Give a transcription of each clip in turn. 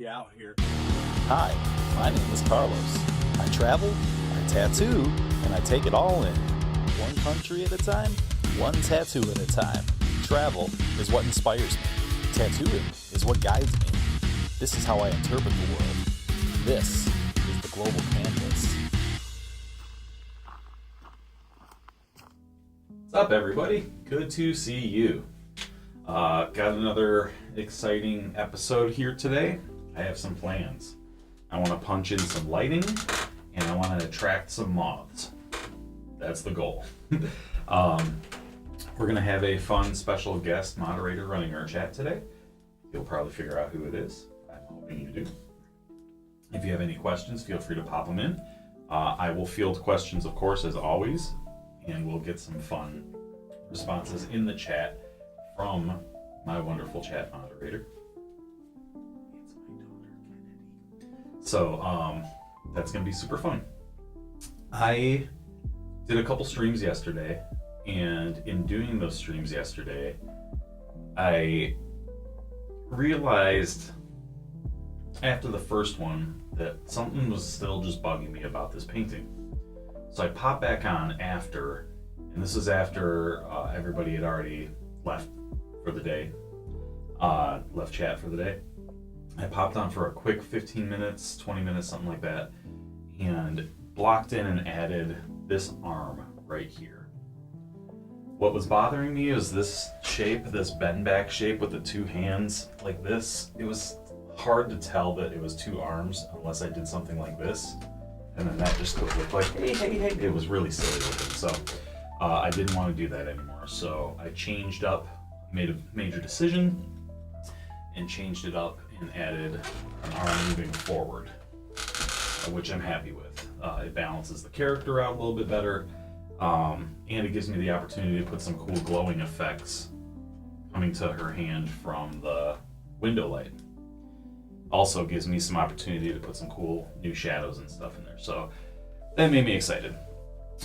you out here. Hi, my name is Carlos. I travel, I tattoo, and I take it all in. One country at a time, one tattoo at a time. Travel is what inspires me. Tattooing is what guides me. This is how I interpret the world. This is the global canvas. What's up, everybody? Good to see you. Got another exciting episode here today. I have some plans. I want to punch in some lighting, and I want to attract some moths. That's the goal. We're going to have a fun special guest moderator running our chat today. You'll probably figure out who it is. I'm hoping you do. If you have any questions, feel free to pop them in. I will field questions, of course, as always, and we'll get some fun responses in the chat from my wonderful chat moderator. It's my daughter, Kennedy. So that's gonna be super fun. I did a couple streams yesterday, and in doing those streams yesterday, I realized after the first one that something was still just bugging me about this painting. So I popped back on after, and this was after everybody had already left for the day, left chat for the day. I popped on for a quick 15 minutes, 20 minutes, something like that, and blocked in and added this arm right here. What was bothering me is this shape, this bend back shape with the two hands like this. It was hard to tell that it was two arms unless I did something like this, and then that just could look like, hey. It was really silly looking, so I didn't want to do that anymore. So I changed up, made a major decision, and changed it up and added an arm moving forward, which I'm happy with. It balances the character out a little bit better, and it gives me the opportunity to put some cool glowing effects coming to her hand from the window light. Also gives me some opportunity to put some cool new shadows and stuff in there. So that made me excited.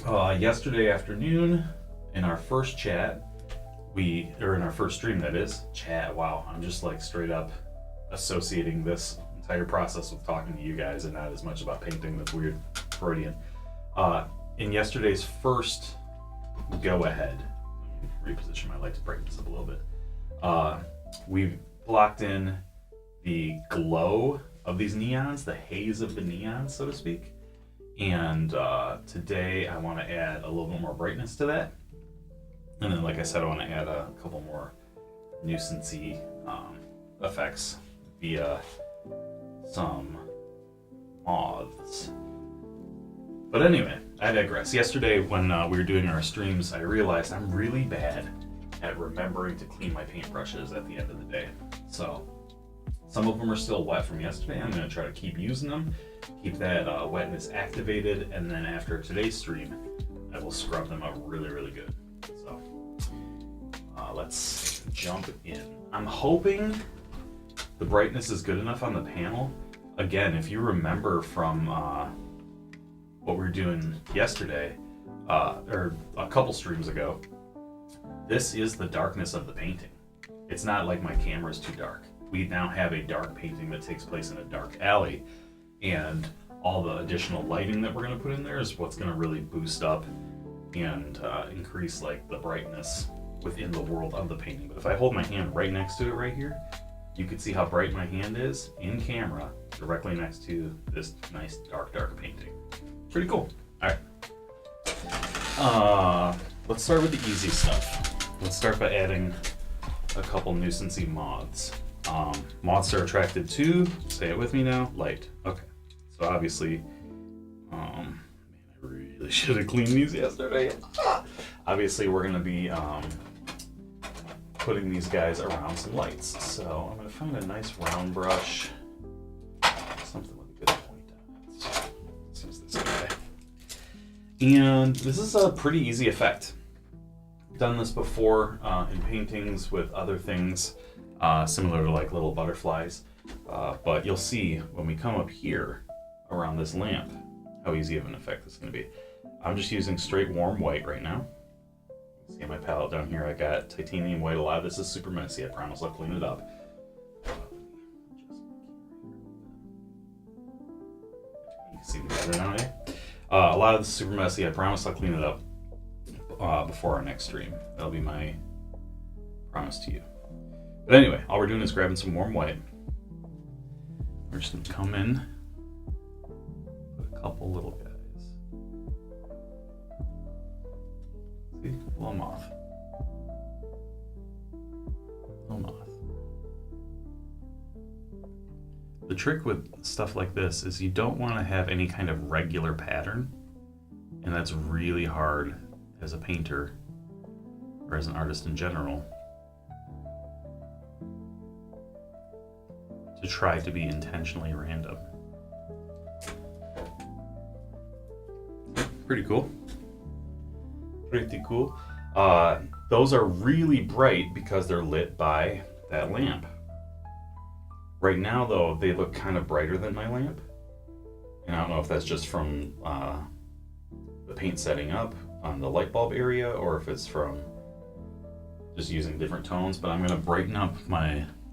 Yesterday afternoon, in our first chat, in our first stream, that is, chat, wow, I'm just like straight up associating this entire process with talking to you guys and not as much about painting. That's weird, Freudian. In yesterday's first go ahead, let me reposition my light to brighten this up a little bit. We blocked in the glow of these neons, the haze of the neons, so to speak. And today I want to add a little bit more brightness to that. And then, like I said, I want to add a couple more nuisance-y effects via some moths. But anyway, I digress. Yesterday when we were doing our streams, I realized I'm really bad at remembering to clean my paintbrushes at the end of the day. So some of them are still wet from yesterday. I'm going to try to keep using them, keep that wetness activated, and then after today's stream, I will scrub them up really, really good. So let's jump in. I'm hoping the brightness is good enough on the panel. Again, if you remember from what we were doing yesterday, or a couple streams ago, this is the darkness of the painting. It's not like my camera is too dark. We now have a dark painting that takes place in a dark alley, and all the additional lighting that we're going to put in there is what's going to really boost up and increase like the brightness within the world of the painting. But if I hold my hand right next to it right here, you can see how bright my hand is in camera directly next to this nice dark painting. Pretty cool. All right. Let's start with the easy stuff. Let's start by adding a couple nuisance-y moths. Moths are attracted to, say it with me now, light. Okay. So obviously, man, I really should have cleaned these yesterday. Obviously, we're going to be putting these guys around some lights. So I'm going to find a nice round brush, something with a good point on it. Let's use this guy. And this is a pretty easy effect. I've done this before in paintings with other things, similar to like little butterflies. But you'll see when we come up here around this lamp, how easy of an effect this is going to be. I'm just using straight warm white right now. See my palette down here, I got titanium white. A lot of this is super messy, I promise I'll clean it up. can see me better now, eh? A lot of this is super messy. I promise I'll clean it up before our next stream. That'll be my promise to you. But anyway, all we're doing is grabbing some warm white. We're just gonna come in, put a couple little guys. See, little moth. Little moth. The trick with stuff like this is you don't want to have any kind of regular pattern, and that's really hard as a painter or as an artist in general to try to be intentionally random. Pretty cool. Pretty cool. Those are really bright because they're lit by that lamp. Right now, though, they look kind of brighter than my lamp. And I don't know if that's just from the paint setting up on the light bulb area or if it's from just using different tones. But I'm going to brighten up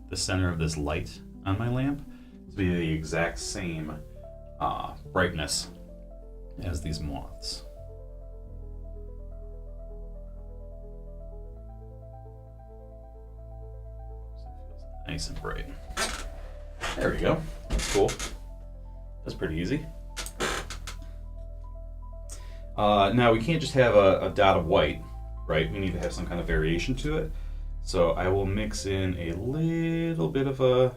the center of this light on my lamp to be the exact same brightness as these moths. So it feels nice and bright. There we go. That's cool. That's pretty easy. Now we can't just have a dot of white, right? We need to have some kind of variation to it. So I will mix in a little bit of a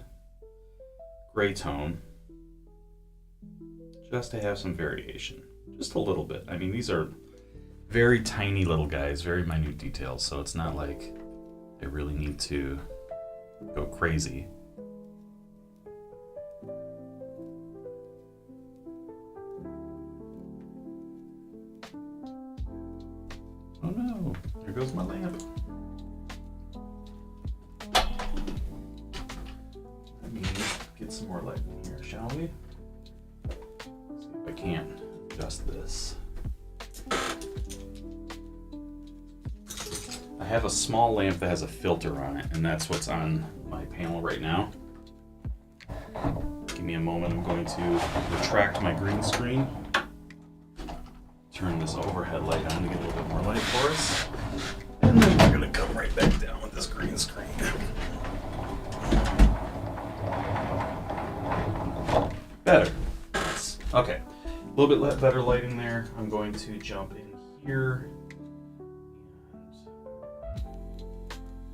gray tone just to have some variation. Just a little bit. I mean, these are very tiny little guys, very minute details, so it's not like I really need to go crazy. Oh no, there goes my lamp. Let me get some more light in here, shall we? See if I can't adjust this. I have a small lamp that has a filter on it, and that's what's on my panel right now. Give me a moment, I'm going to retract my green screen. Turn this overhead light on to get a little bit more light for us. And then we're gonna come right back down with this green screen. Better. Okay, a little bit better lighting there. I'm going to jump in here and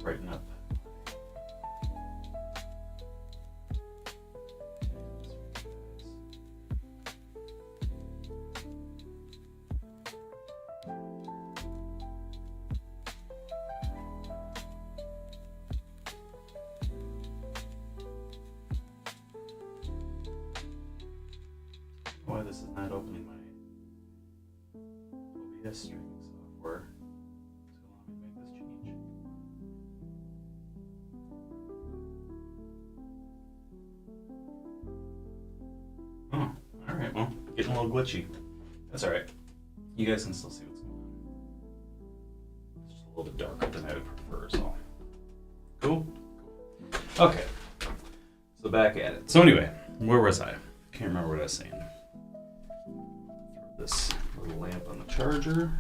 brighten up. Why this is not opening my OBS streaming software to allow me to make this change. Oh, alright, well, getting a little glitchy. That's alright. You guys can still see what's going on. It's just a little bit darker than I would prefer, so. Cool? Okay. So back at it. So anyway, where was I? Can't remember what I was saying. This little lamp on the charger.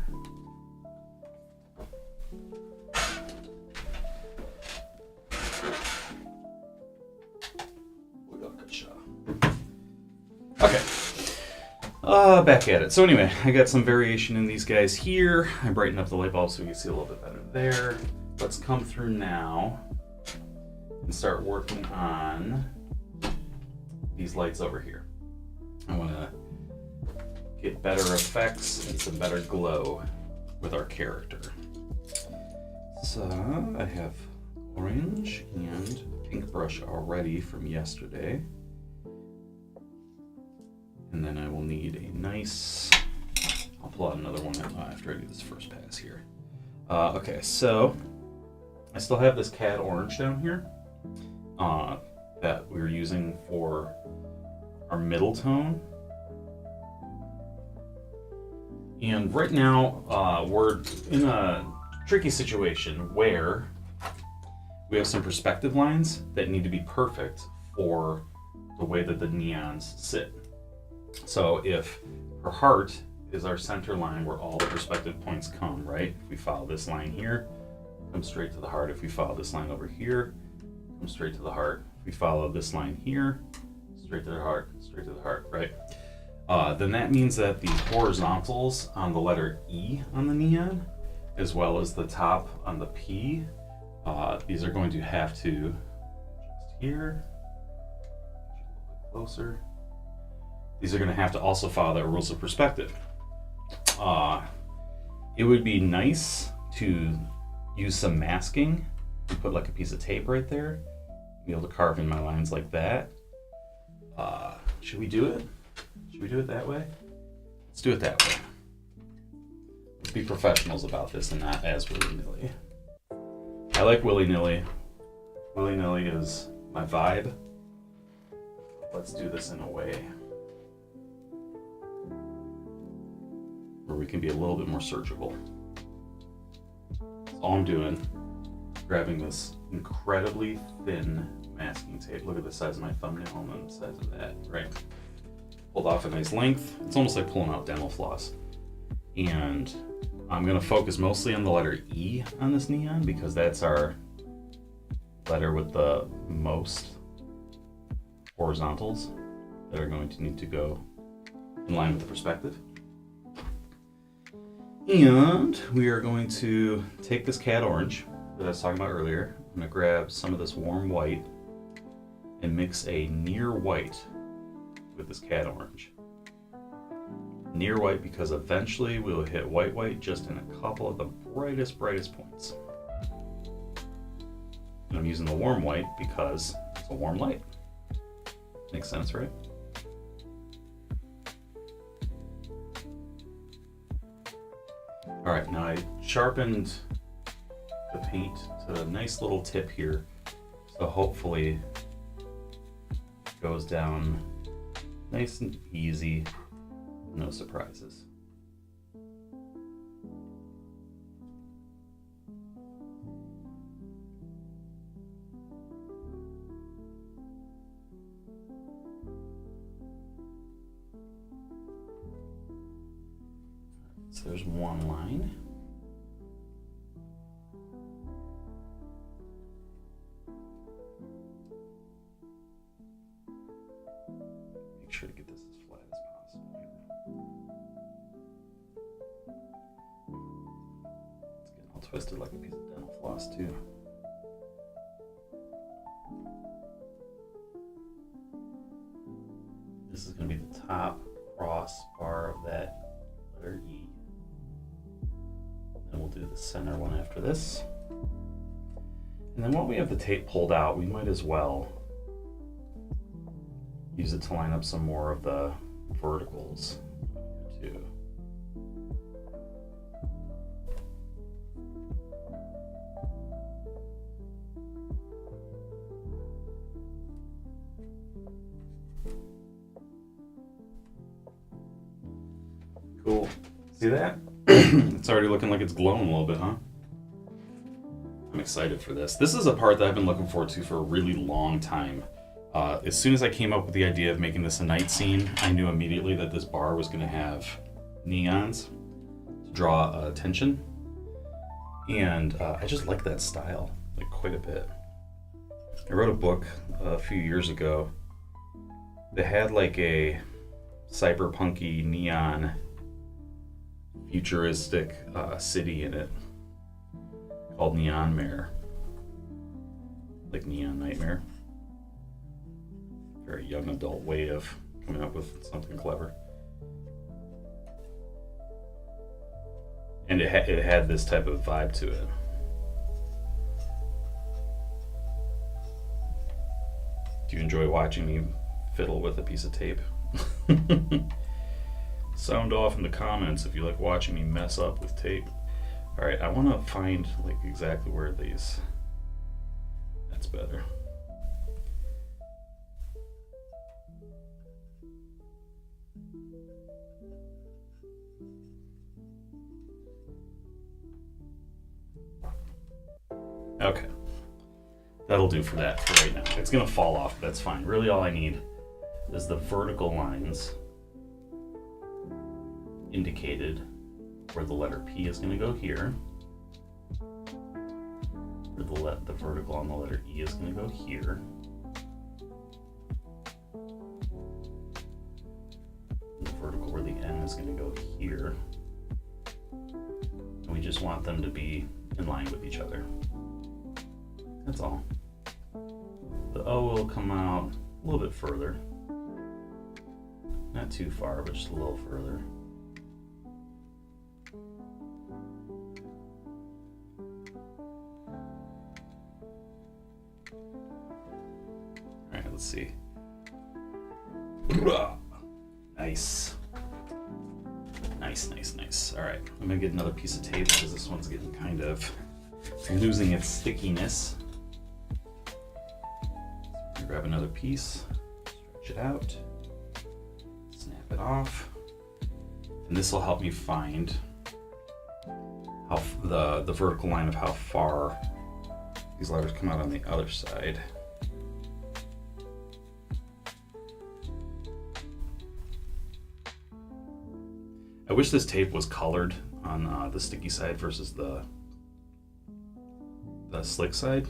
Okay. Back at it. So anyway, I got some variation in these guys here. I brightened up the light bulb so we can see a little bit better there. Let's come through now and start working on these lights over here. I want to get better effects and some better glow with our character. So I have orange and pink brush already from yesterday. And then I will need a nice, I'll pull out another one after I do this first pass here. Okay, so I still have this cad orange down here that we were using for our middle tone. And right now, we're in a tricky situation where we have some perspective lines that need to be perfect for the way that the neons sit. So if her heart is our center line where all the perspective points come, right? If we follow this line here, come straight to the heart. If we follow this line over here, come straight to the heart. If we follow this line here, straight to the heart, right? Then that means that the horizontals on the letter E on the neon, as well as the top on the P, these are going to have to just here, a little bit closer. These are going to have to also follow that rules of perspective. It would be nice to use some masking and put like a piece of tape right there, be able to carve in my lines like that. Should we do it? Should we do it that way? Let's do it that way. Let's be professionals about this and not as willy-nilly. I like willy-nilly. Willy-nilly is my vibe. Let's do this in a way where we can be a little bit more surgical. That's all I'm doing. Grabbing this incredibly thin masking tape. Look at the size of my thumbnail and then the size of that, right? Pulled off a nice length. It's almost like pulling out dental floss. And I'm gonna focus mostly on the letter E on this neon because that's our letter with the most horizontals that are going to need to go in line with the perspective. And we are going to take this cat orange that I was talking about earlier. I'm gonna grab some of this warm white and mix a near white with this cat orange. Near white because eventually we'll hit white just in a couple of the brightest points. And I'm using the warm white because it's a warm light. Makes sense, right? All right, now I sharpened the paint to a nice little tip here, so hopefully it goes down nice and easy, no surprises. So there's one line. Make sure to get this as flat as possible here. It's getting all twisted like a piece of dental floss too. This is going to be the top cross bar of that letter E. Then we'll do the center one after this. And then while we have the tape pulled out, we might as well use it to line up some more of the verticals too. Cool. See that? It's already looking like it's glowing a little bit, huh? I'm excited for this. This is a part that I've been looking forward to for a really long time. As soon as I came up with the idea of making this a night scene, I knew immediately that this bar was going to have neons to draw attention. And I just like that style, like quite a bit. I wrote a book a few years ago that had like a cyberpunky neon futuristic city in it called Neon Mare, like Neon Nightmare. Very young adult way of coming up with something clever. And it had this type of vibe to it. Do you enjoy watching me fiddle with a piece of tape? Sound off in the comments if you like watching me mess up with tape. All right, I want to find like exactly where these. That's better. Okay, that'll do for that for right now. It's gonna fall off, but that's fine. Really all I need is the vertical lines indicated where the letter P is going to go here. Where the vertical on the letter E is going to go here. The vertical where the N is going to go here. And we just want them to be in line with each other. That's all. The O will come out a little bit further. Not too far, but just a little further. Alright, let's see. Nice. Nice. Alright, I'm gonna get another piece of tape because this one's getting kind of losing its stickiness. So grab another piece, stretch it out, snap it off, and this will help me find how the vertical line of how far these letters come out on the other side. I wish this tape was colored on the sticky side versus the slick side,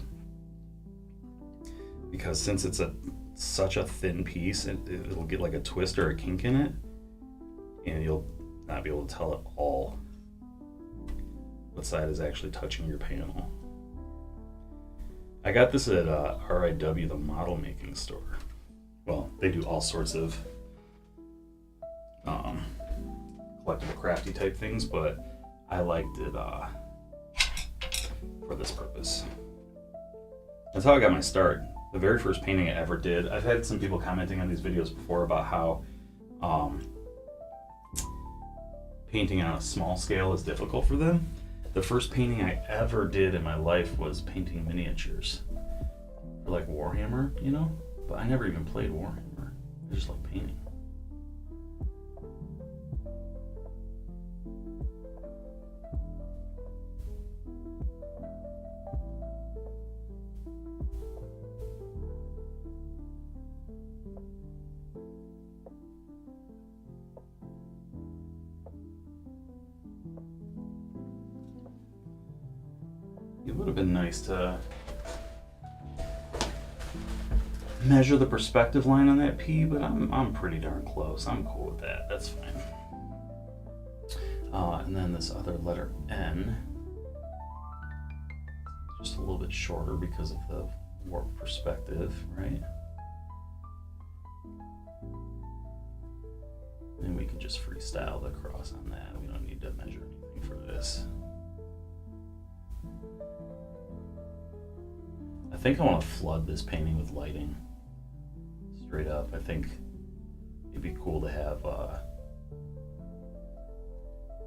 because since it's such a thin piece, it'll get like a twist or a kink in it, and you'll not be able to tell at all what side is actually touching your panel. I got this at RIW, the model making store. Well, they do all sorts of collectible crafty type things, but I liked it for this purpose. That's how I got my start. The very first painting I ever did, I've had some people commenting on these videos before about how painting on a small scale is difficult for them. The first painting I ever did in my life was painting miniatures for like Warhammer, you know? But I never even played Warhammer. I just like painting. It would have been nice to measure the perspective line on that P, but I'm pretty darn close. I'm cool with that. That's fine. And then this other letter N, just a little bit shorter because of the warp perspective, right? And we can just freestyle the cross on that. We don't need to measure anything for this. I think I want to flood this painting with lighting. Straight up, I think it'd be cool to have a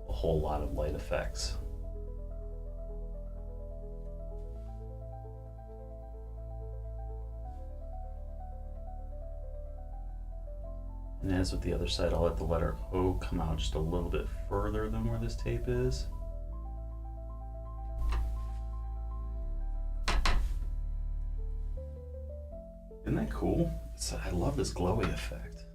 whole lot of light effects. And as with the other side, I'll let the letter O come out just a little bit further than where this tape is. Isn't that cool? I love this glowy effect.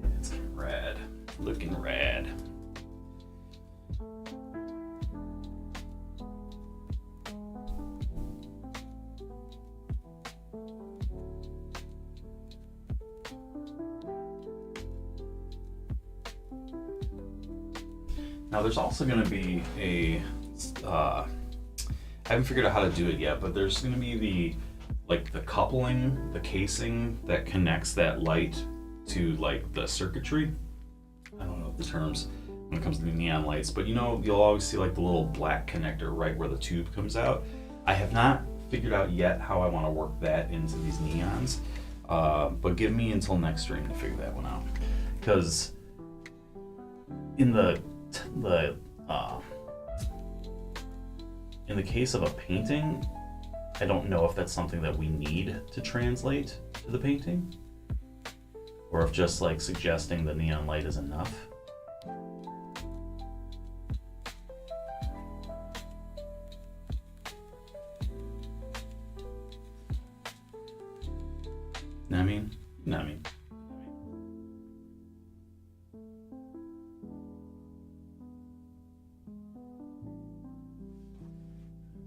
Yeah, it's rad. Looking rad. Now there's also going to be I haven't figured out how to do it yet, but there's going to be the coupling, the casing that connects that light to like the circuitry. I don't know the terms when it comes to the neon lights, but you know, you'll always see like the little black connector right where the tube comes out. I have not figured out yet how I want to work that into these neons, but give me until next stream to figure that one out, because in the case of a painting, I don't know if that's something that we need to translate to the painting. or if just like suggesting the neon light is enough. Know what I mean? You know what I mean?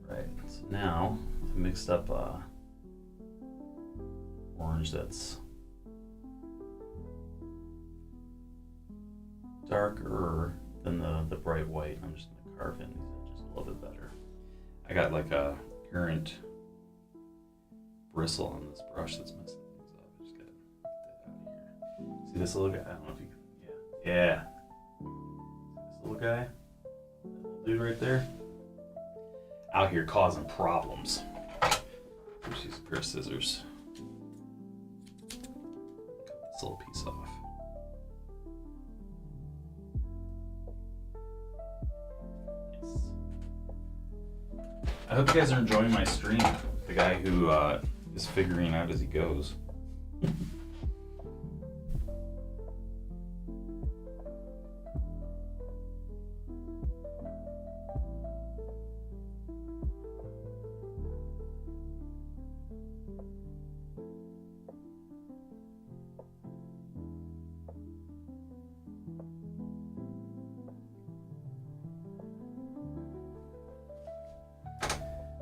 Right, so now I mixed up orange that's darker than the bright white. I'm just gonna carve in these edges a little bit better. I got like a current bristle on this brush that's messing things up. I just gotta get that out of here. See this little guy? I don't know if you can, yeah. This little guy, that little dude right there, out here causing problems. Let's use a pair of scissors. Cut this little piece off. Nice. I hope you guys are enjoying my stream. The guy who is figuring out as he goes.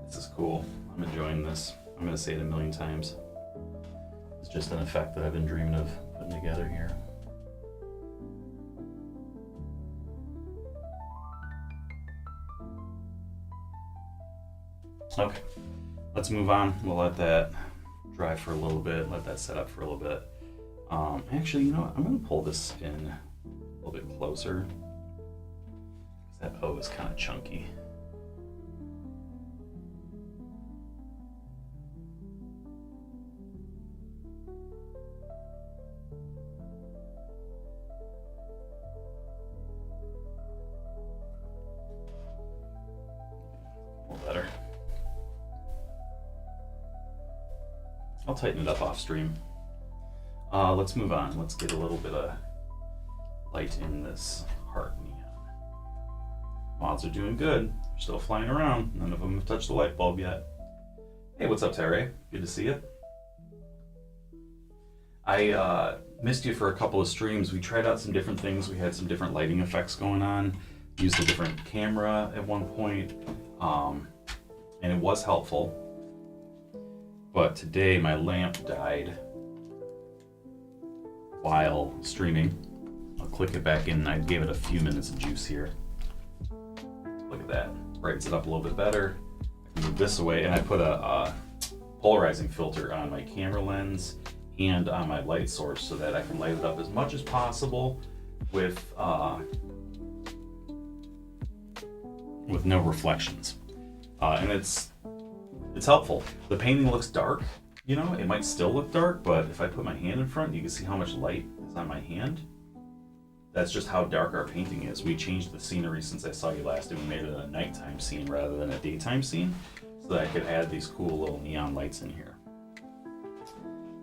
This is cool. I'm enjoying this. I'm going to say it a million times. It's just an effect that I've been dreaming of putting together here. Okay, let's move on. We'll let that dry for a little bit, let that set up for a little bit. Actually, you know what? I'm going to pull this in a little bit closer. That O is kind of chunky. Better. I'll tighten it up off stream. Let's move on. Let's get a little bit of light in this heart neon. Moths are doing good. They're still flying around. None of them have touched the light bulb yet. Hey, what's up, Terry? Good to see you. I missed you for a couple of streams. We tried out some different things. We had some different lighting effects going on. Used a different camera at one point. And it was helpful, but today my lamp died while streaming. I'll click it back in. I gave it a few minutes of juice here. Look at that, brightens it up a little bit better. I can move this away, and I put a polarizing filter on my camera lens and on my light source so that I can light it up as much as possible with no reflections. And it's helpful. The painting looks dark, you know, it might still look dark, but if I put my hand in front, you can see how much light is on my hand. That's just how dark our painting is. We changed the scenery since I saw you last, and we made it a nighttime scene rather than a daytime scene, so that I could add these cool little neon lights in here.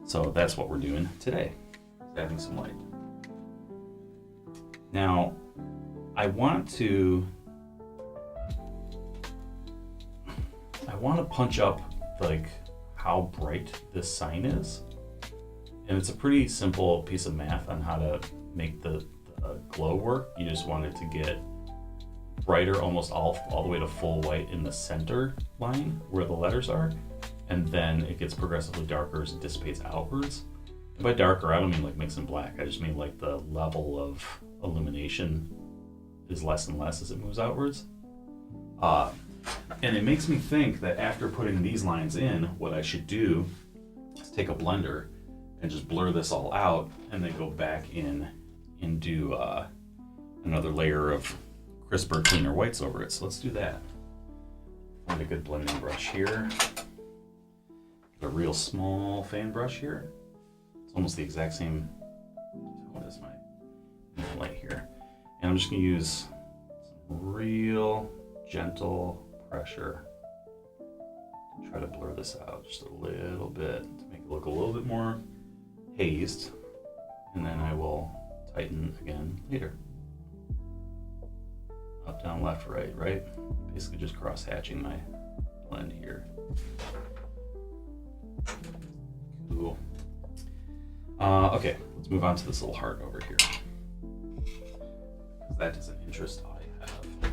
So that's what we're doing today, adding some light. Now, I want to punch up like how bright this sign is, and it's a pretty simple piece of math on how to make the glow work. You just want it to get brighter, almost all the way to full white in the center line where the letters are, and then it gets progressively darker as it dissipates outwards. And by darker, I don't mean like mixing black. I just mean like the level of illumination is less and less as it moves outwards. And it makes me think that after putting these lines in, what I should do is take a blender and just blur this all out, and then go back in and do another layer of crisper, cleaner whites over it. So let's do that. Find a good blending brush here. A real small fan brush here. It's almost the exact same. What is my light here? And I'm just gonna use some real gentle pressure to try to blur this out just a little bit to make it look a little bit more hazed. and then I will tighten again later. Up, down, left, right, right. Basically just cross-hatching my blend here. Cool. Okay, let's move on to this little heart over here. That is an interest I have. I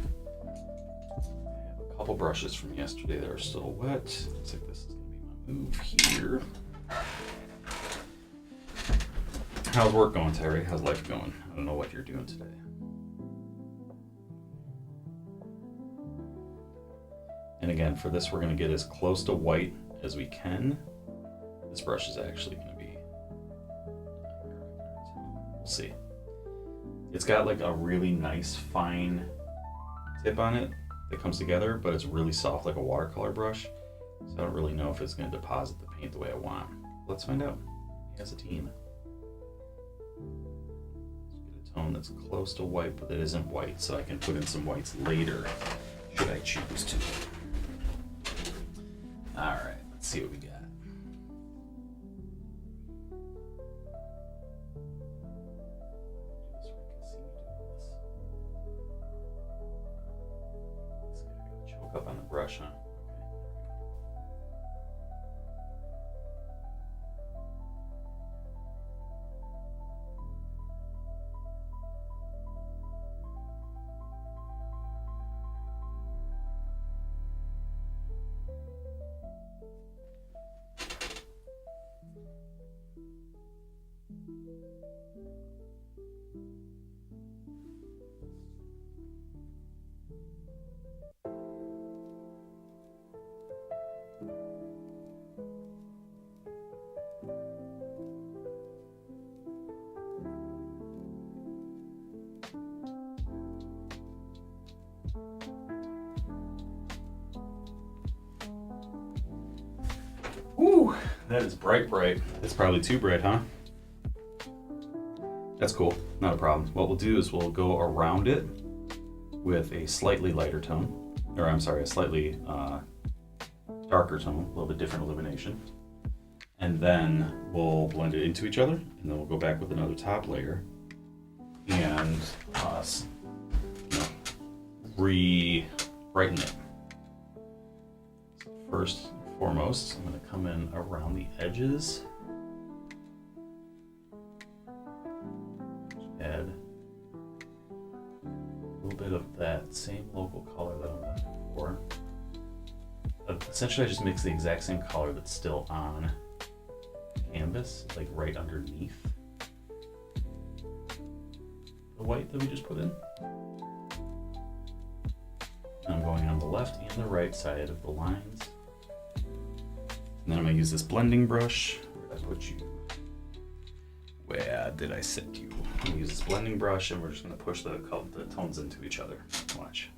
have a couple brushes from yesterday that are still wet. Looks like this is going to be my move here. How's work going, Terry? How's life going? I don't know what you're doing today. And again, for this, we're going to get as close to white as we can. This brush is actually going to be, we'll see. It's got like a really nice fine tip on it that comes together, but it's really soft like a watercolor brush. So I don't really know if it's going to deposit the paint the way I want. Let's find out as a team. Let's get a tone that's close to white, but that isn't white, so I can put in some whites later, should I choose to. All right, let's see what we got. Choke up on the brush, huh? Woo, that is bright, bright. It's probably too bright, huh? That's cool, not a problem. What we'll do is we'll go around it with a slightly lighter tone, or I'm sorry, a slightly darker tone, a little bit different illumination. And then we'll blend it into each other, and then we'll go back with another top layer and re-brighten it. First and foremost, I'm going to come in around the edges. Add a little bit of that same local color that I'm looking for. Essentially, I just mix the exact same color that's still on canvas, like right underneath the white that we just put in. I'm going on the left and the right side of the lines. And then I'm going to use this blending brush. Where did I put you? Where did I set you? I'm going to use this blending brush, and we're just going to push the tones into each other. Watch.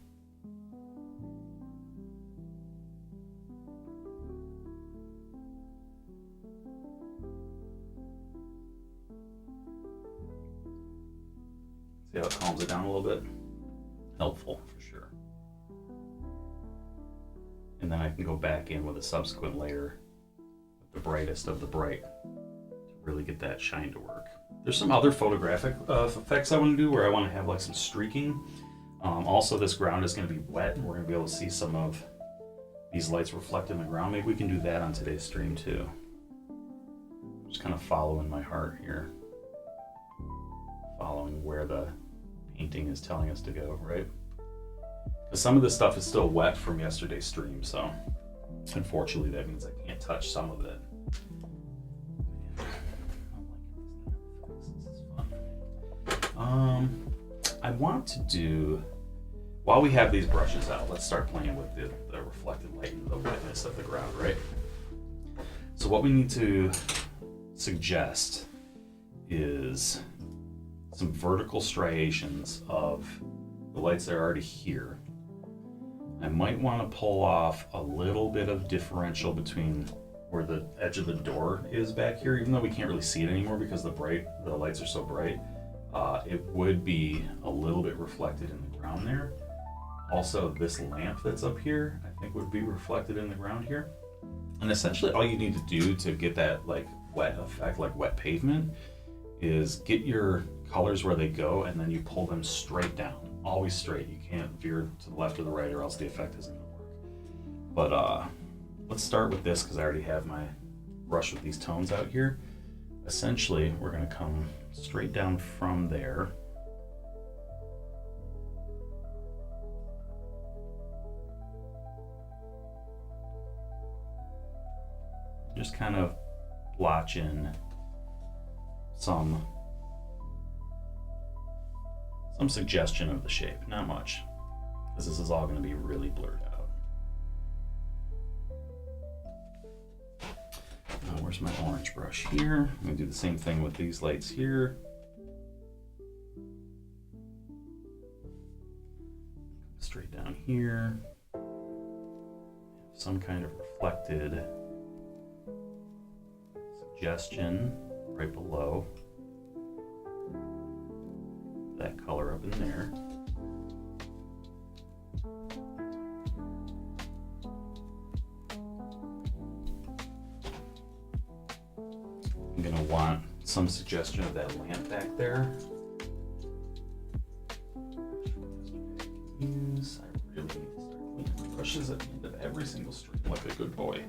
See how it calms it down a little bit? Helpful, for sure. And then I can go back in with a subsequent layer with the brightest of the bright to really get that shine to work. There's some other photographic effects I want to do where I want to have like some streaking. Also, this ground is going to be wet, and we're going to be able to see some of these lights reflect in the ground. Maybe we can do that on today's stream too. Just kind of following my heart here. Following where the painting is telling us to go, right? Because some of this stuff is still wet from yesterday's stream, so unfortunately that means I can't touch some of it. I want to do, while we have these brushes out, let's start playing with the reflected light and the wetness of the ground, right? So what we need to suggest is some vertical striations of the lights that are already here. I might want to pull off a little bit of differential between where the edge of the door is back here, even though we can't really see it anymore because the lights are so bright. It would be a little bit reflected in the ground there. Also, this lamp that's up here, I think would be reflected in the ground here. And essentially all you need to do to get that like wet effect, like wet pavement, is get your colors where they go and then you pull them straight down. Always straight. You can't veer to the left or the right or else the effect isn't going to work. But let's start with this because I already have my brush with these tones out here. Essentially, we're going to come straight down from there. Just kind of blotch in some suggestion of the shape, not much, because this is all going to be really blurred out. Where's my orange brush here? I'm going to do the same thing with these lights here. Straight down here. Some kind of reflected suggestion right below that color up in there. I'm gonna want some suggestion of that lamp back there. I really need to start cleaning my brushes at the end of every single stream like a good boy.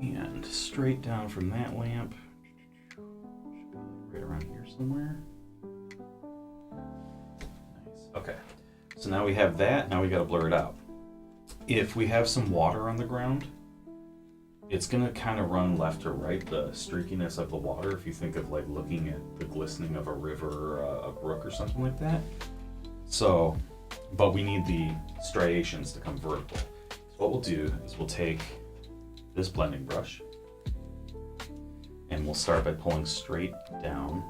And straight down from that lamp, right around here somewhere. Nice. Okay, so now we have that. Now we got to blur it out. If we have some water on the ground, it's gonna kind of run left or right, the streakiness of the water. If you think of like looking at the glistening of a river, or a brook, or something like that. So, but we need the striations to come vertical. So what we'll do is we'll take this blending brush and we'll start by pulling straight down,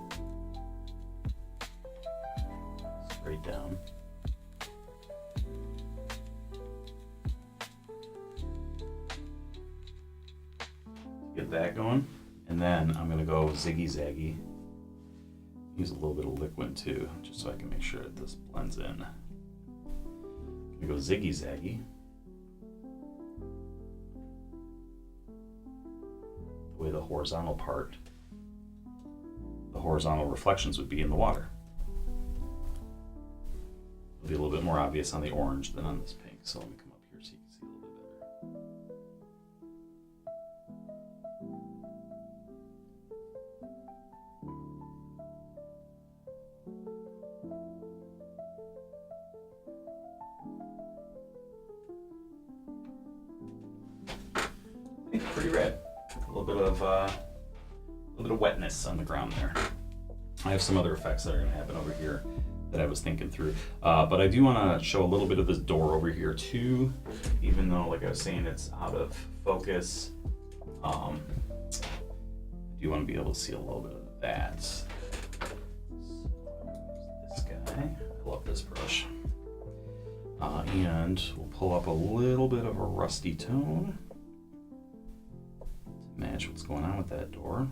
get that going, and then I'm going to go ziggy-zaggy, use a little bit of liquid too, just so I can make sure that this blends in. I'm going to go ziggy-zaggy the way the horizontal reflections would be in the water. It'll be a little bit more obvious on the orange than on this pink, so let me come up here so you can see a little bit better. Pretty red. A little bit of wetness on the ground there. I have some other effects that are going to happen over here that I was thinking through, but I do want to show a little bit of this door over here too, even though, like I was saying, it's out of focus. I do want to be able to see a little bit of that. So, this guy, I love this brush, and we'll pull up a little bit of a rusty tone to match what's going on with that door.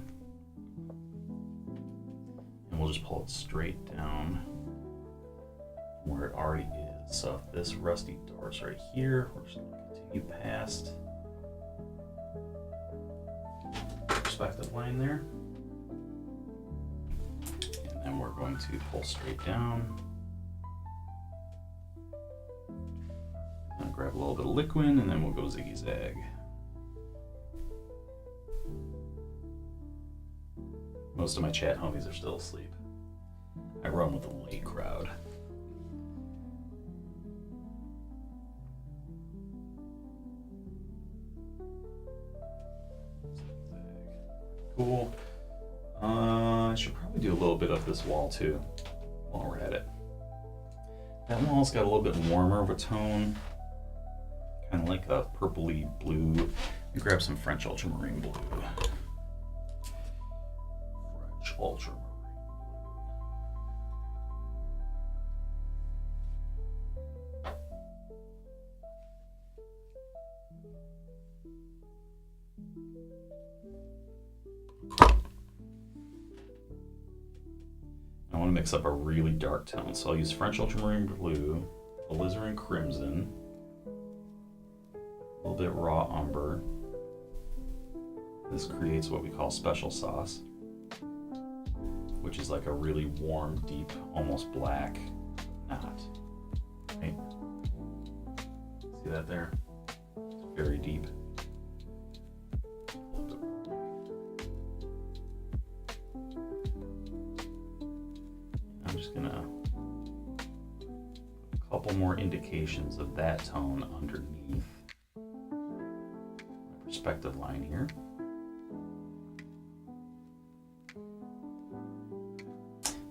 And we'll just pull it straight down where it already is. So if this rusty door is right here, we're just going to continue past the perspective line there. And then we're going to pull straight down. And grab a little bit of liquid, and then we'll go ziggy-zag. Most of my chat homies are still asleep. I run with a late crowd. Cool. I should probably do a little bit of this wall too while we're at it. That wall's got a little bit warmer of a tone, kind of like a purpley blue. Let me grab some French ultramarine blue. Ultramarine. I want to mix up a really dark tone, so I'll use French ultramarine blue, alizarin crimson, a little bit raw umber, This creates what we call special sauce, which is like a really warm, deep, almost black knot. Right? See that there? It's very deep. I'm just gonna put a couple more indications of that tone underneath my perspective line here.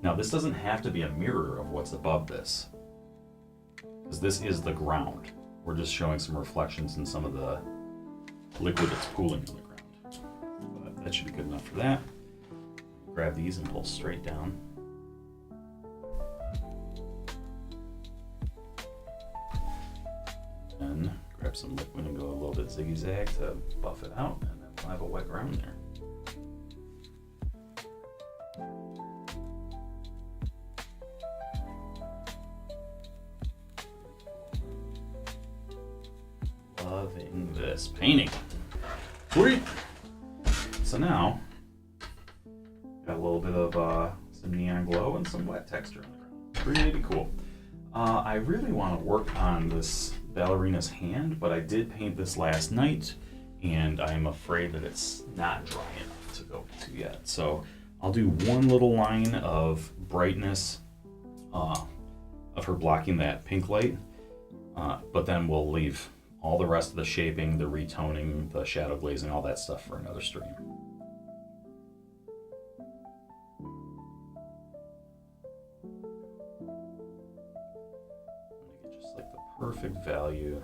Now this doesn't have to be a mirror of what's above this, because this is the ground. We're just showing some reflections in some of the liquid that's pooling in the ground. But that should be good enough for that. Grab these and pull straight down. And grab some liquid and go a little bit zigzag to buff it out, and then we'll have a wet ground there. Loving this painting. Sweet. So now, got a little bit of some neon glow and some wet texture on the ground. Really cool. I really want to work on this ballerina's hand, but I did paint this last night, and I'm afraid that it's not dry enough to go to yet. So I'll do one little line of brightness of her blocking that pink light, but then we'll leave all the rest of the shaping, the retoning, the shadow glazing, all that stuff for another stream. Get just like the perfect value.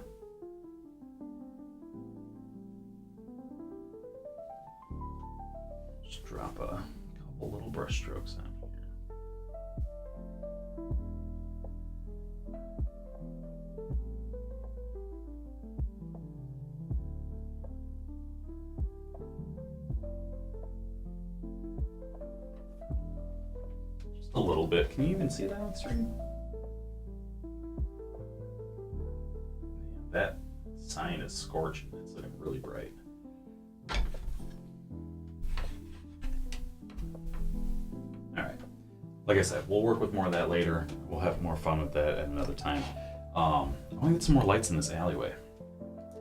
Just drop a couple little brush strokes on here. A little bit. Can you even see that on stream? Man, that sign is scorching. It's looking really bright. Alright. Like I said, we'll work with more of that later. We'll have more fun with that at another time. I want to get some more lights in this alleyway.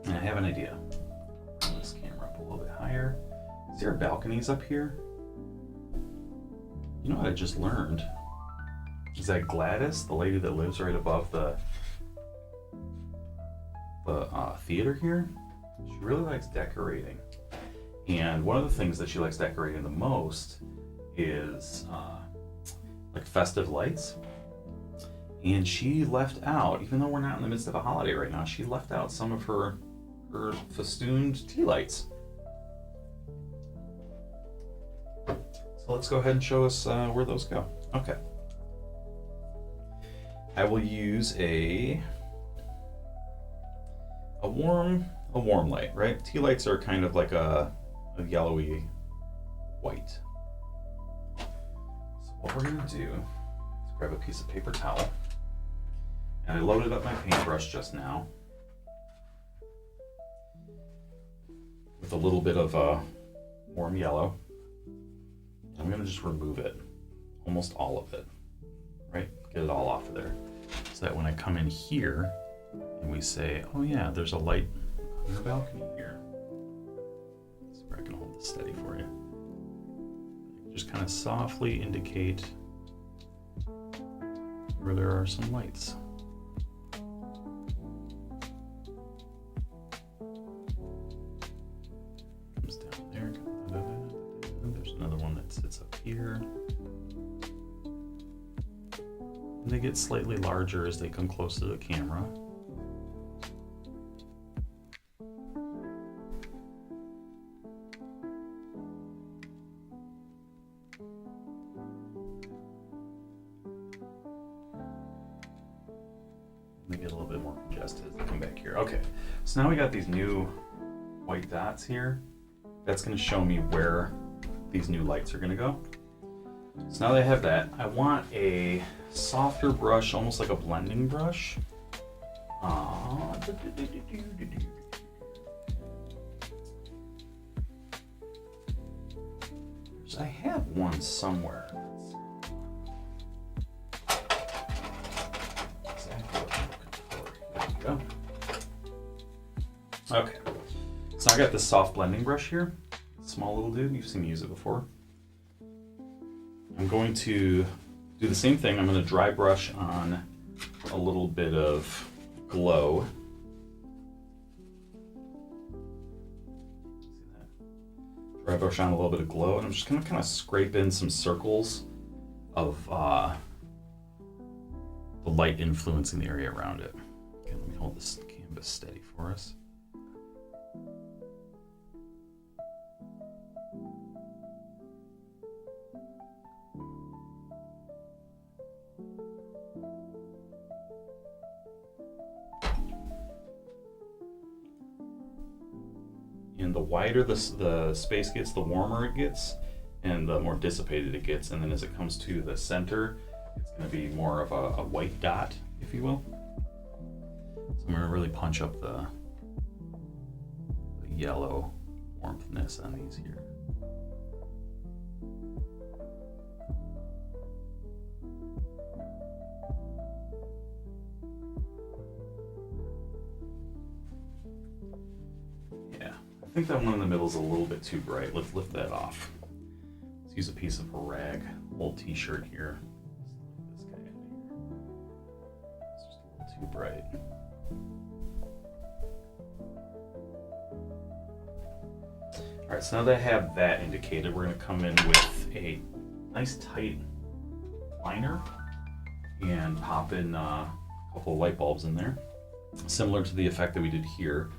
And I have an idea. Bring this camera up a little bit higher. See our balconies up here? You know what I just learned? Is that Gladys, the lady that lives right above the theater here? She really likes decorating. And one of the things that she likes decorating the most is like festive lights. And she left out, even though we're not in the midst of a holiday right now, she left out some of her festooned tea lights. So let's go ahead and show us where those go. Okay. I will use a warm light, right? Tea lights are kind of like a yellowy white. So what we're gonna do is grab a piece of paper towel, and I loaded up my paintbrush just now with a little bit of warm yellow. I'm gonna just remove it, almost all of it, right? Get it all off of there. So that when I come in here and we say, oh yeah, there's a light on the balcony here. So I can hold this steady for you. Just kind of softly indicate where there are some lights. Comes down there. There's another one that sits up here. And they get slightly larger as they come close to the camera. They get a little bit more congested as they come back here. Okay, so now we got these new white dots here. That's going to show me where these new lights are going to go. So now that I have that, I want a softer brush, almost like a blending brush. I have one somewhere. Exactly what I'm looking for. Here we go. Okay, so I got this soft blending brush here. Small little dude, you've seen me use it before. I'm going to do the same thing. I'm going to dry brush on a little bit of glow. See that? Dry brush on a little bit of glow, and I'm just going to kind of scrape in some circles of the light influencing the area around it. Okay, let me hold this canvas steady for us. And the wider the space gets, the warmer it gets, and the more dissipated it gets. And then as it comes to the center, it's going to be more of a white dot, if you will. So I'm going to really punch up the yellow warmthness on these here. I think that one in the middle is a little bit too bright. Let's lift that off. Let's use a piece of a rag, old t-shirt here. Let's lift this guy out of here. It's just a little too bright. All right, so now that I have that indicated, we're gonna come in with a nice tight liner and pop in a couple of light bulbs in there. Similar to the effect that we did here.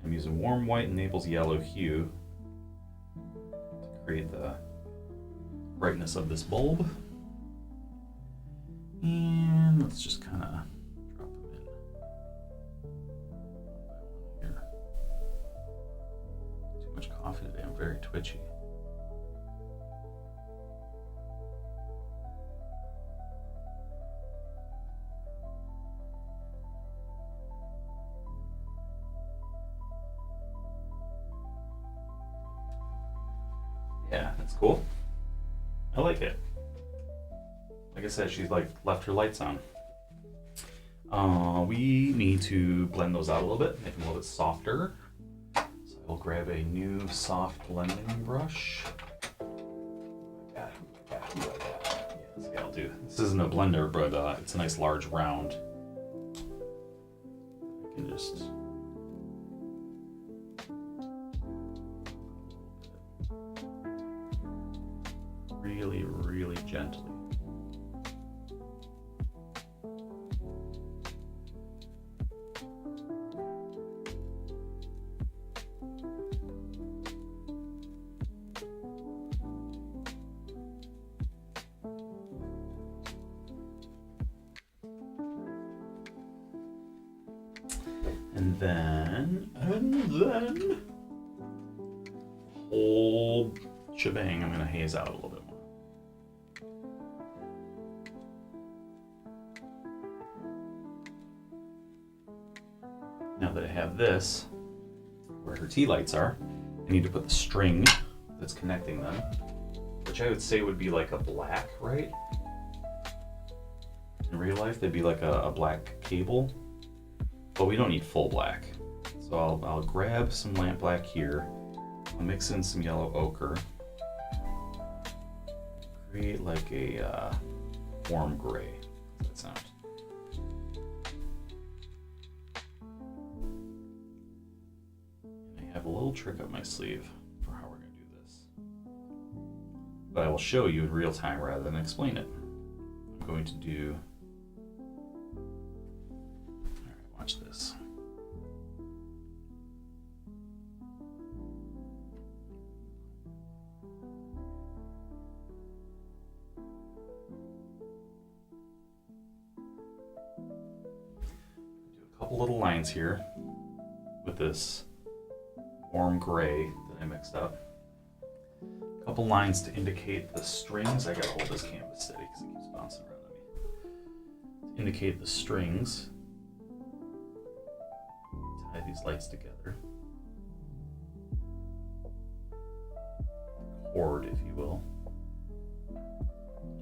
I'm using warm white and Naples yellow hue to create the brightness of this bulb. And let's just kind of drop them in here. Too much coffee today, I'm very twitchy. Yeah, that's cool. I like it. Like I said, she's like left her lights on. We need to blend those out a little bit, make them a little bit softer. So I will grab a new soft blending brush. Yeah, this guy will do. This isn't a blender, but it's a nice large round. I can just really gently. And then whole shebang, I'm gonna haze out a little bit more. Now that I have this, where her tea lights are, I need to put the string that's connecting them, which I would say would be like a black, right? In real life, they'd be like a black cable, but we don't need full black. So I'll grab some lamp black here, I'll mix in some yellow ochre, create like a warm gray. How's that sound? A little trick up my sleeve for how we're going to do this, but I will show you in real time rather than explain it. I'm going to do, alright, watch this. Do a couple little lines here with this warm gray that I mixed up. A couple lines to indicate the strings. I gotta hold this canvas steady because it keeps bouncing around on me. To indicate the strings. Tie these these lights together. Cord, if you will.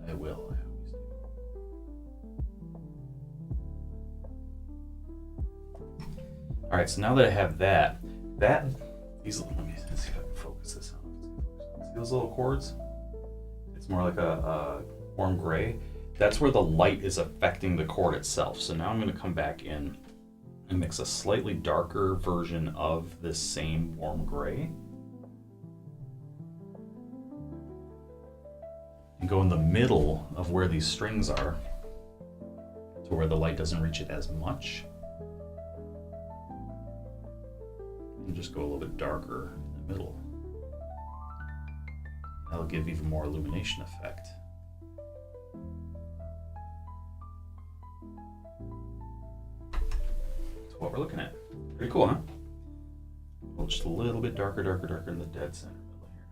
I will. I always do. All right. So now that I have these. Let me see if I can focus this on. See those little cords? It's more like a warm gray. That's where the light is affecting the cord itself. So now I'm going to come back in and mix a slightly darker version of this same warm gray. And go in the middle of where these strings are to where the light doesn't reach it as much. And just go a little bit darker in the middle. That'll give even more illumination effect. That's what we're looking at. Pretty cool, huh? Well, just a little bit darker in the dead center middle here.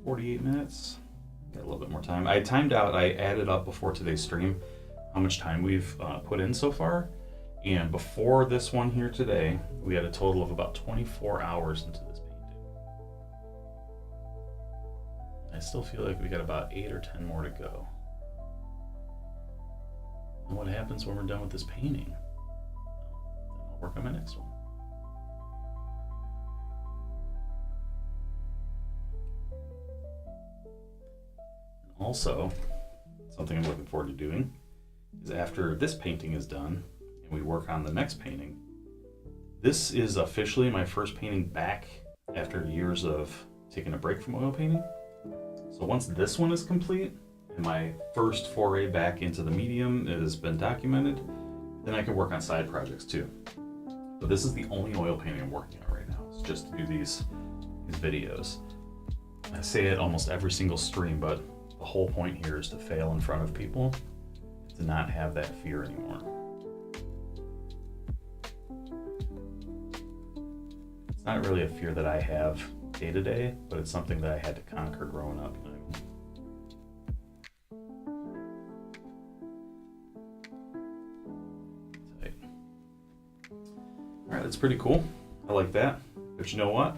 48 minutes. Got a little bit more time. I timed out, I added up before today's stream how much time we've put in so far. And before this one here today, we had a total of about 24 hours into this painting. I still feel like we got about 8 or 10 more to go. And what happens when we're done with this painting? Then I'll work on my next one. And also, something I'm looking forward to doing is after this painting is done, and we work on the next painting. This is officially my first painting back after years of taking a break from oil painting. So once this one is complete, and my first foray back into the medium has been documented, then I can work on side projects too. But this is the only oil painting I'm working on right now. It's just to do these videos. I say it almost every single stream, but the whole point here is to fail in front of people, to not have that fear anymore. It's not really a fear that I have day to day, but it's something that I had to conquer growing up. All right, that's pretty cool. I like that. But you know what?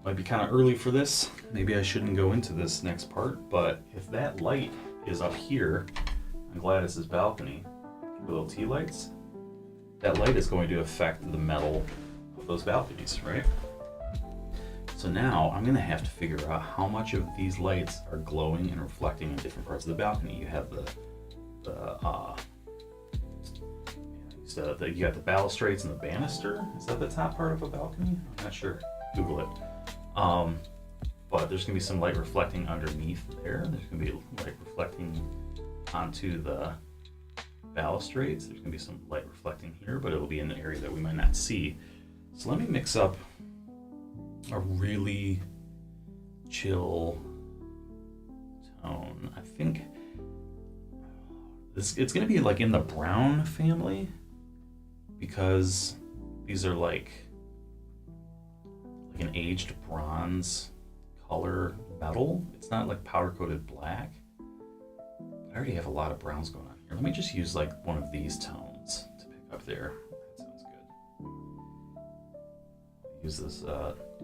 Might be kind of early for this. Maybe I shouldn't go into this next part, but if that light is up here on Gladys's balcony, the little tea lights, that light is going to affect the metal of those balconies, right? So now I'm gonna have to figure out how much of these lights are glowing and reflecting in different parts of the balcony. You have you got the balustrades and the banister. Is that the top part of a balcony? I'm not sure. Google it. But there's gonna be some light reflecting underneath there. There's gonna be light reflecting onto the balustrades. There's gonna be some light reflecting here, but it'll be in an area that we might not see. So let me mix up a really chill tone. I think it's gonna be like in the brown family, because these are like an aged bronze color metal. It's not like powder coated black. I already have a lot of browns going on here. Let me just use like one of these tones to pick up there. That sounds good. Use this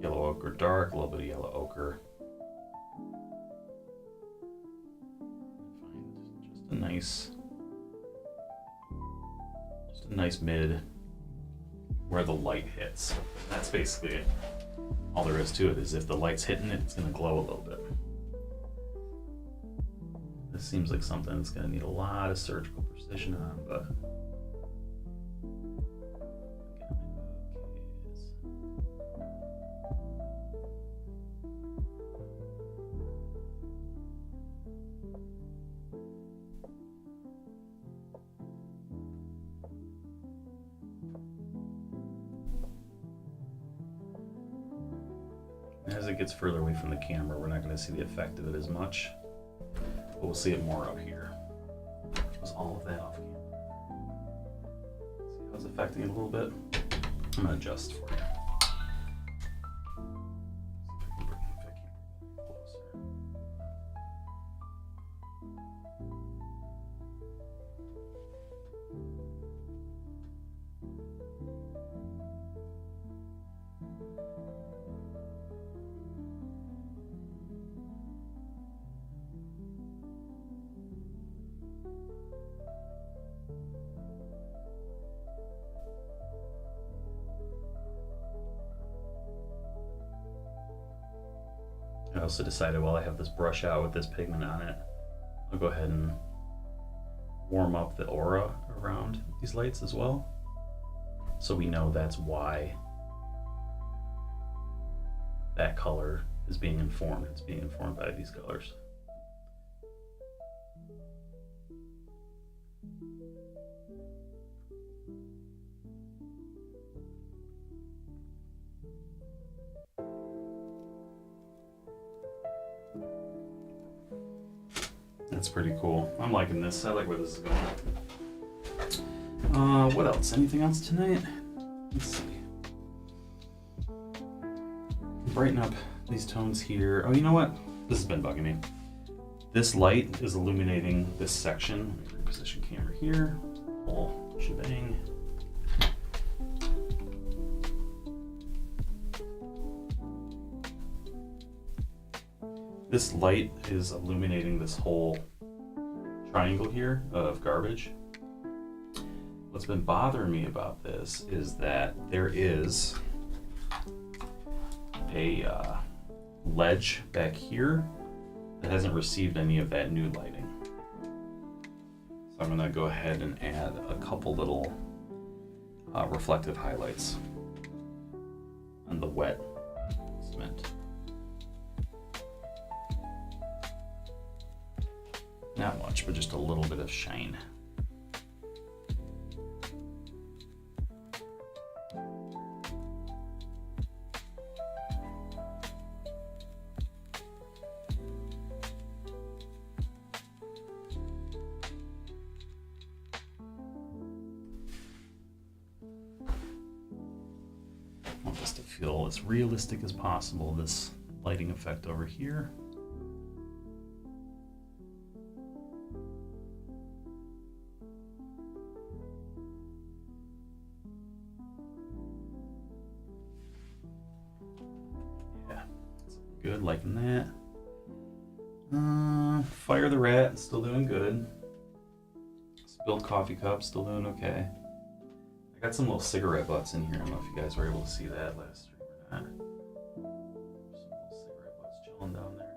yellow ochre dark, a little bit of yellow ochre. Find just a nice mid where the light hits. That's basically it. All there is to it is if the light's hitting it, it's gonna glow a little bit. This seems like something that's gonna need a lot of surgical precision on, but as it gets further away from the camera, we're not going to see the effect of it as much, but we'll see it more up here. Was all of that off camera? See how it's affecting it a little bit? I'm going to adjust for you. See if I can bring it closer. also decided while I have this brush out with this pigment on it, I'll go ahead and warm up the aura around these lights as well. So we know that's why that color is being informed. It's being informed by these colors. That's pretty cool. I'm liking this. I like where this is going. What else? Anything else tonight? Let's see. Brighten up these tones here. Oh, you know what? This has been bugging me. This light is illuminating this section. Let me reposition camera here. Whole shebang. This light is illuminating this whole triangle here of garbage. What's been bothering me about this is that there is a ledge back here that hasn't received any of that new lighting. So I'm gonna go ahead and add a couple little reflective highlights on the wet cement. Not much, but just a little bit of shine. I want this to feel as realistic as possible, this lighting effect over here. Good, liking that. Fire the Rat, still doing good. Spilled coffee cup, still doing okay. I got some little cigarette butts in here. I don't know if you guys were able to see that last stream or not. Some little cigarette butts chilling down there.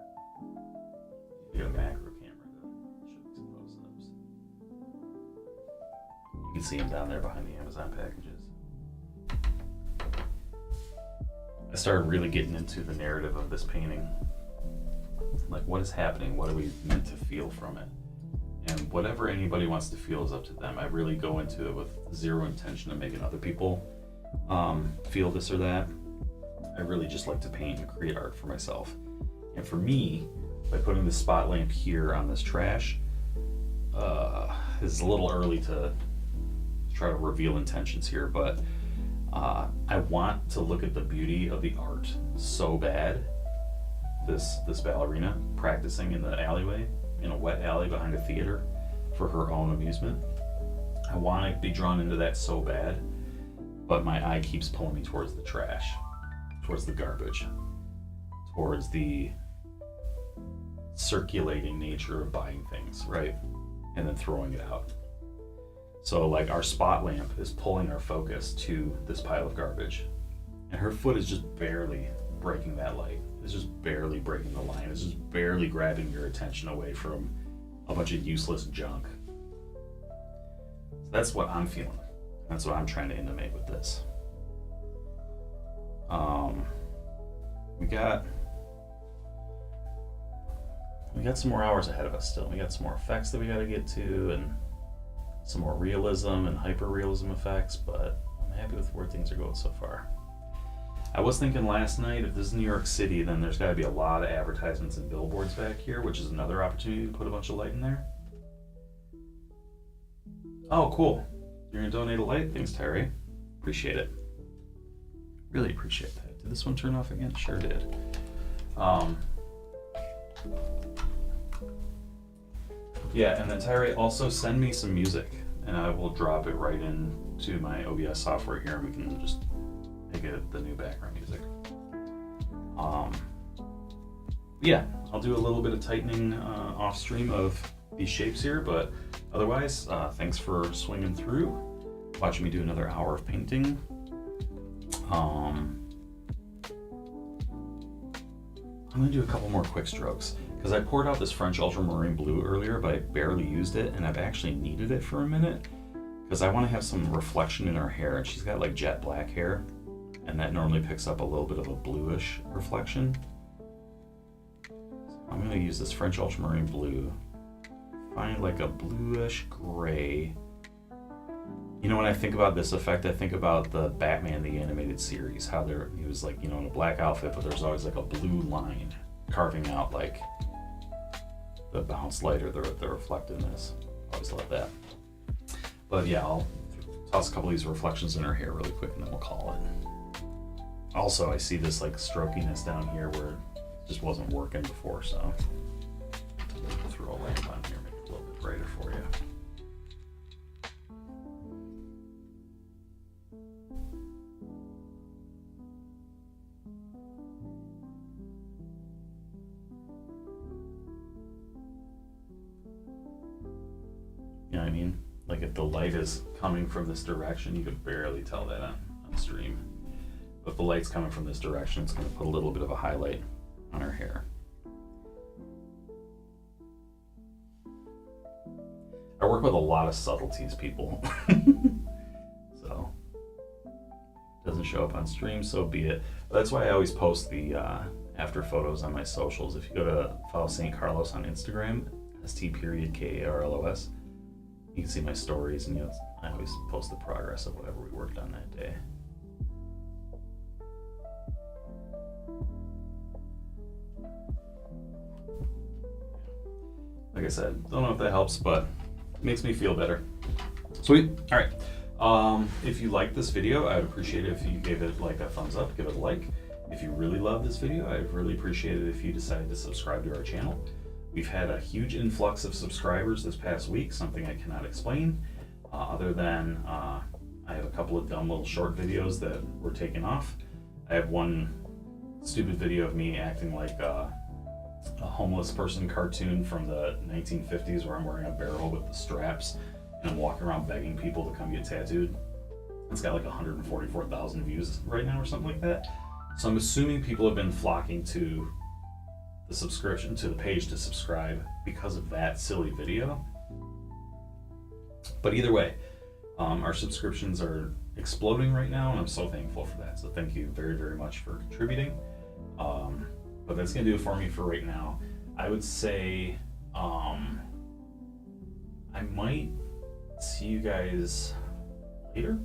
You get a macro camera to show these close-ups. You can see them down there behind the Amazon packages. I started really getting into the narrative of this painting. Like, what is happening? What are we meant to feel from it? And whatever anybody wants to feel is up to them. I really go into it with zero intention of making other people feel this or that. I really just like to paint and create art for myself. And for me, by putting the spot lamp here on this trash, it's a little early to try to reveal intentions here, but I want to look at the beauty of the art so bad. This ballerina practicing in the alleyway, in a wet alley behind a theater for her own amusement. I want to be drawn into that so bad, but my eye keeps pulling me towards the trash, towards the garbage, towards the circulating nature of buying things, right? And then throwing it out. So like our spot lamp is pulling our focus to this pile of garbage, and her foot is just barely breaking that light. It's just barely breaking the line. It's just barely grabbing your attention away from a bunch of useless junk. So that's what I'm feeling. That's what I'm trying to intimate with this. We got some more hours ahead of us still. We got some more effects that we got to get to, and some more realism and hyper-realism effects, but I'm happy with where things are going so far. I was thinking last night, if this is New York City, then there's got to be a lot of advertisements and billboards back here, which is another opportunity to put a bunch of light in there. Oh, cool. You're going to donate a light? Thanks, Terry. Appreciate it. Really appreciate that. Did this one turn off again? Sure did. Yeah, and then Tyree, also send me some music, and I will drop it right into my OBS software here, and we can just make it the new background music. Yeah, I'll do a little bit of tightening off stream of these shapes here, but otherwise, thanks for swinging through, watching me do another hour of painting. I'm gonna do a couple more quick strokes because I poured out this French ultramarine blue earlier, but I barely used it, and I've actually needed it for a minute because I want to have some reflection in her hair. And she's got like jet black hair, and that normally picks up a little bit of a bluish reflection. So I'm gonna use this French ultramarine blue, find like a bluish gray. You know, when I think about this effect, I think about the Batman the Animated Series, how he was like, you know, in a black outfit, but there's always like a blue line carving out like the bounce light or the reflectiveness. Always love that. But yeah, I'll toss a couple of these reflections in her hair really quick and then we'll call it. Also, I see this like strokiness down here where it just wasn't working before, so we'll throw a lamp on here, make it a little bit brighter for you. You know what I mean? Like if the light is coming from this direction, you could barely tell that on stream. But if the light's coming from this direction, it's going to put a little bit of a highlight on her hair. I work with a lot of subtleties, people. So doesn't show up on stream, so be it. But that's why I always post the after photos on my socials. If you go to follow St. Carlos on Instagram, ST.KARLOS, you can see my stories, and I always post the progress of whatever we worked on that day. Like I said, don't know if that helps, but it makes me feel better. Sweet. All right. If you like this video, I'd appreciate it if you gave it like a thumbs up, give it a like. If you really love this video, I'd really appreciate it if you decided to subscribe to our channel. We've had a huge influx of subscribers this past week, something I cannot explain, other than I have a couple of dumb little short videos that were taken off. I have one stupid video of me acting like a homeless person cartoon from the 1950s where I'm wearing a barrel with the straps and I'm walking around begging people to come get tattooed. It's got like 144,000 views right now or something like that. So I'm assuming people have been flocking to the subscription to the page to subscribe because of that silly video. But either way, our subscriptions are exploding right now, and I'm so thankful for that. So thank you very, very much for contributing. But that's gonna do it for me for right now. I would say I might see you guys later.